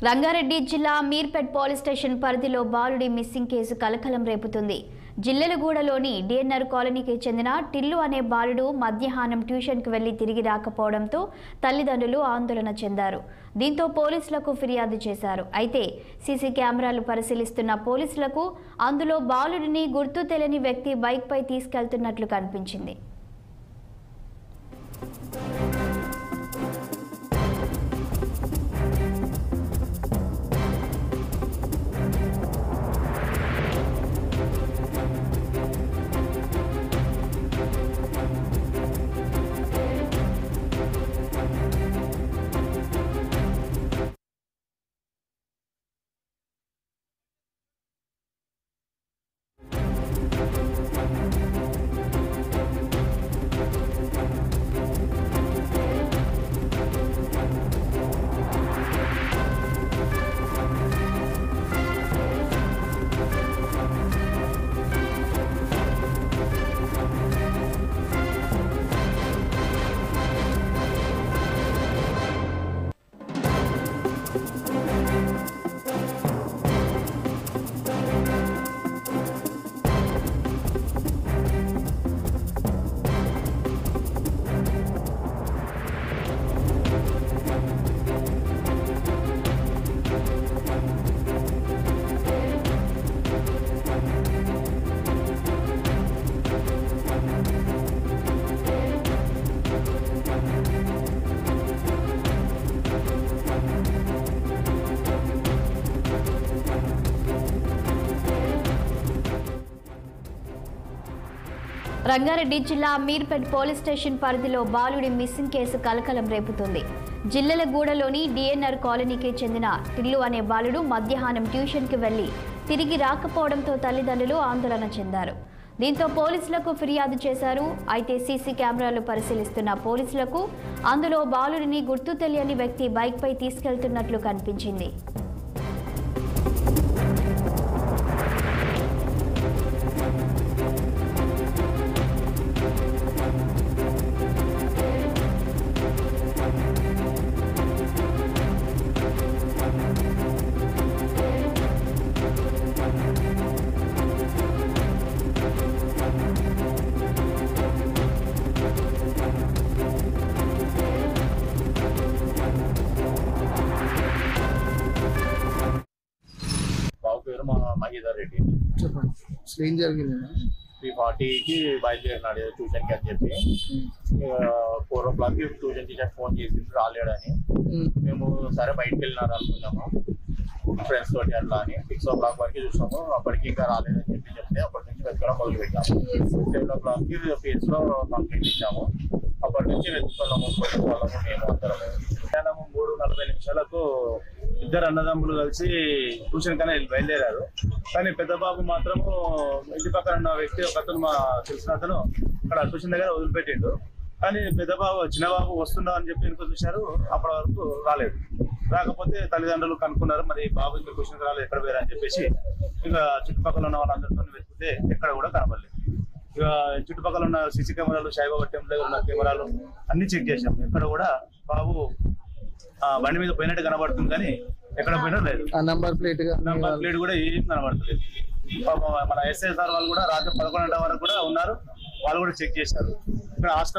రంగారెడ్డి జిల్లా Meerpet police station పరిధిలో బాలుడి మిస్సింగ్ కేసు కలకలం రేపుతుంది. జిల్లెలగూడలోని డిఎన్ఆర్ కాలనీకి చెందిన టిల్లు అనే బాలుడు మధ్యాహ్నం ట్యూషన్కు వెళ్లి తిరిగి రాకపోవడంతో తల్లిదండ్రులు ఆందోళన చెందారు. దీంతో పోలీసులకు ఫిర్యాదు చేశారు. అయితే సీసీ కెమెరాలు పరిశీలిస్తున్న పోలీసులకు అందులో బాలుడిని గుర్తు తెలియని వ్యక్తి బైక్పై తీసుకెళ్తున్నట్లు కనిపించింది. రంగారెడ్డి జిల్లా మీర్పేట్ పోలీస్ స్టేషన్ పరిధిలో బాలుడి మిస్సింగ్ కేసు కలకలం రేపుతుంది. జిల్లెలగూడలోని డిఎన్ఆర్ కాలనీకి చెందిన టిల్లు అనే బాలుడు మధ్యాహ్నం ట్యూషన్కి వెళ్లి తిరిగి రాకపోవడంతో తల్లిదండ్రులు ఆందోళన చెందారు. దీంతో పోలీసులకు ఫిర్యాదు చేశారు. అయితే సీసీ కెమెరాలు పరిశీలిస్తున్న పోలీసులకు అందులో బాలుడిని గుర్తు తెలియని వ్యక్తి బైక్పై తీసుకెళ్తున్నట్లు కనిపించింది. మహీధర్ రెడ్డి చెప్పండి, ఏం జరిగింది? 3:40కి బయలుదేరినాడు ట్యూషన్కి అని చెప్పి 4 o'clock ట్యూషన్ టీచర్ ఫోన్ చేసింది రాలేడని. మేము సరే బయటకు వెళ్ళినారు అనుకున్నాము ఫ్రెండ్స్ తోటి అట్లా అని. 6 o'clock వరకు చూసాము, అప్పటికి ఇంకా రాలేదని చెప్తే అప్పటి నుంచి వెతకడం మొదలు పెట్టాము. 7 o'clockకి ఫేస్ లో కంప్లీట్ ఇచ్చాము. అప్పటి నుంచి వెతుకుతున్నాము వాళ్ళము మేము అందరం. మధ్యాహ్నం 3:40 ఇద్దరు అన్నదమ్ములు కలిసి ట్యూషన్ కన్నా బయలుదేరారు. కానీ పెద్ద బాబు మాత్రము ఇంటి పక్కన ఉన్న వ్యక్తి ఒక అతను మా తెలిసిన అతను అక్కడ ట్యూషన్ దగ్గర వదిలిపెట్టిండు. కానీ పెద్ద బాబు చిన్న బాబు వస్తుందా అని చెప్పి ఇంకో చూశారు, అప్పటి వరకు రాలేదు. రాకపోతే తల్లిదండ్రులు కనుక్కున్నారు, మరి బాబు ఇంకా ట్యూషన్కి రాలేదు ఎక్కడ పోయారు అని చెప్పేసి ఇక చుట్టుపక్కల ఉన్న వాళ్ళందరితో వెతికితే ఎక్కడ కూడా కనపడలేదు. ఇక చుట్టుపక్కల ఉన్న సీసీ కెమెరాలు, సాయిబాబా టెంపుల్ దగ్గర ఉన్న కెమెరాలు అన్ని చెక్ చేశాం. ఎక్కడ కూడా బాబు బండి మీద పోయినట్టు కనబడుతుంది, కానీ ఎక్కడ పోయినా లేదు. నంబర్ ప్లేట్ కూడా ఏం కనబడతలేదు. మన ఎస్ఐ సార్ వాళ్ళు కూడా రాత్రి 11 గంటల వరకు కూడా ఉన్నారు, వాళ్ళు కూడా చెక్ చేశారు. ఇక్కడ